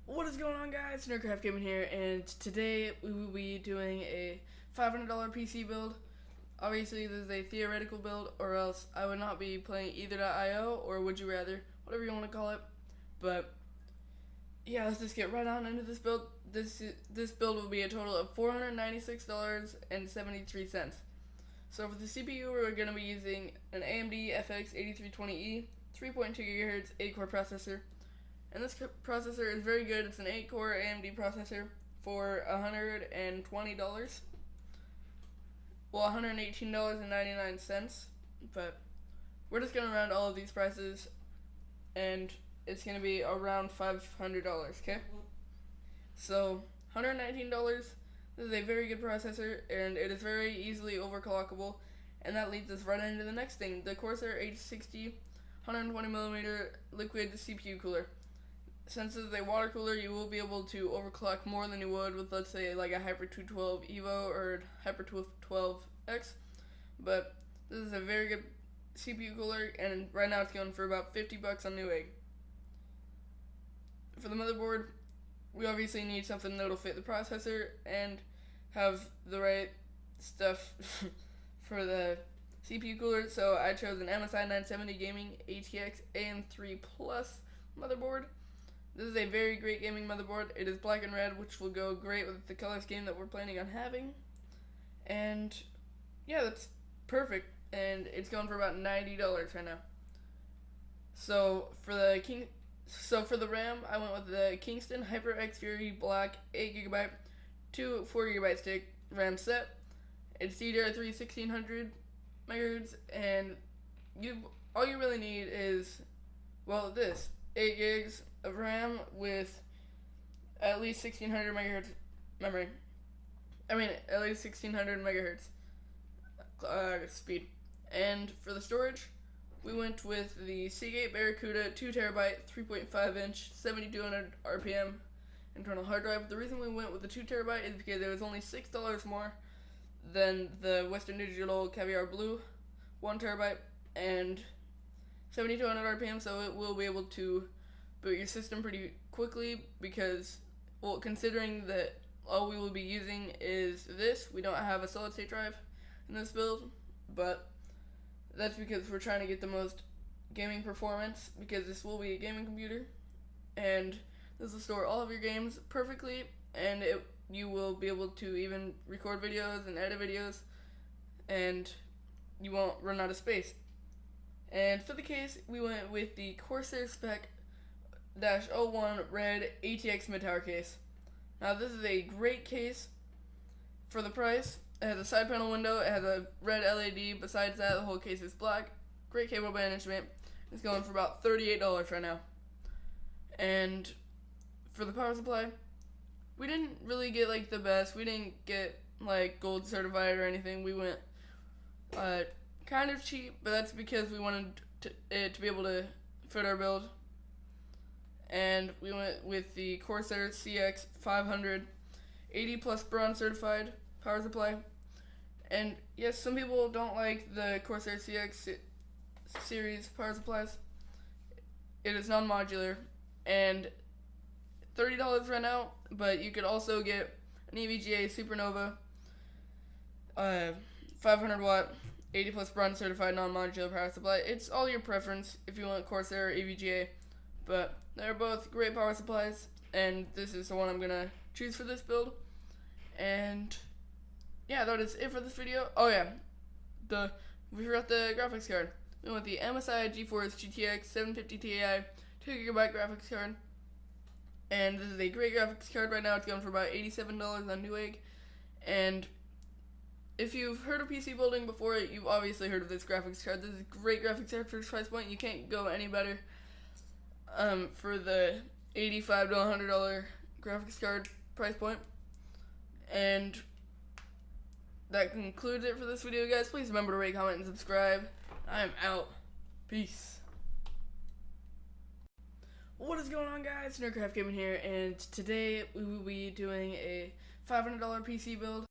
What is going on, guys? Nerdcraft Gaming here, and today we will be doing a $500 PC build. Obviously, this is a theoretical build, or else I would not be playing either.io or Would You Rather, whatever you want to call it. But yeah, let's just get right on into this build. This build will be a total of $496.73. So for the CPU, we're going to be using an AMD FX 8320E, 3.2 GHz, 8-core processor. And this processor is very good. It's an 8-core AMD processor for $120. Well, $118.99. But we're just going to round all of these prices, and it's going to be around $500, okay? So, $119. This is a very good processor, and it is very easily overclockable. And that leads us right into the next thing, the Corsair H60 120mm liquid CPU cooler. Since this is a water cooler, you will be able to overclock more than you would with, let's say, like a Hyper 212 Evo or Hyper 212X. But this is a very good CPU cooler, and right now it's going for about $50 on Newegg. For the motherboard, we obviously need something that'll fit the processor and have the right stuff for the CPU cooler. So I chose an MSI 970 Gaming ATX AM3 Plus motherboard. This is a very great gaming motherboard. It is black and red, which will go great with the color scheme that we're planning on having. And yeah, that's perfect. And it's going for about $90 right now. So for the RAM, I went with the Kingston HyperX Fury Black 8GB, 2 4GB stick RAM set. It's DDR3 1600 MHz, and all you really need is, well, this 8 gigs of RAM with at least 1600 megahertz memory. At least 1600 megahertz speed. And for the storage, we went with the Seagate Barracuda 2TB, 3.5-inch, 7200 RPM internal hard drive. The reason we went with the 2TB is because it was only $6 more than the Western Digital Caviar Blue 1TB and 7200 RPM, so it will be able to boot your system pretty quickly because, well, considering that all we will be using is this, we don't have a solid state drive in this build, but that's because we're trying to get the most gaming performance, because this will be a gaming computer, and this will store all of your games perfectly, and you will be able to even record videos and edit videos, and you won't run out of space. And for the case, we went with the Corsair Spec -01 Red ATX mid-tower case. Now this is a great case for the price. It has a side panel window, it has a red LED, besides that the whole case is black. Great cable management. It's going for about $38 right now. And for the power supply, we didn't really get like the best. We didn't get like gold certified or anything. We went kind of cheap, but that's because we wanted it to be able to fit our build. And we went with the Corsair CX 500 80 plus bronze certified power supply. And yes, some people don't like the Corsair CX series power supplies. It is non-modular and $30 right now, but you could also get an EVGA Supernova 500 watt 80 plus bronze certified non-modular power supply. It's all your preference if you want Corsair or EVGA, but they're both great power supplies, and this is the one I'm gonna choose for this build. And yeah, that is it for this video. Oh yeah, we forgot the graphics card. We went with the MSI GeForce GTX 750 Ti 2GB graphics card, and this is a great graphics card. Right now it's going for about $87 on Newegg. And if you've heard of PC building before, you've obviously heard of this graphics card. This is a great graphics card for this price point. You can't go any better for the $85 to $100 graphics card price point. And that concludes it for this video, guys. Please remember to rate, comment, and subscribe. I am out. Peace. What is going on, guys? Nerdcraft Gaming here, and today we will be doing a $500 PC build.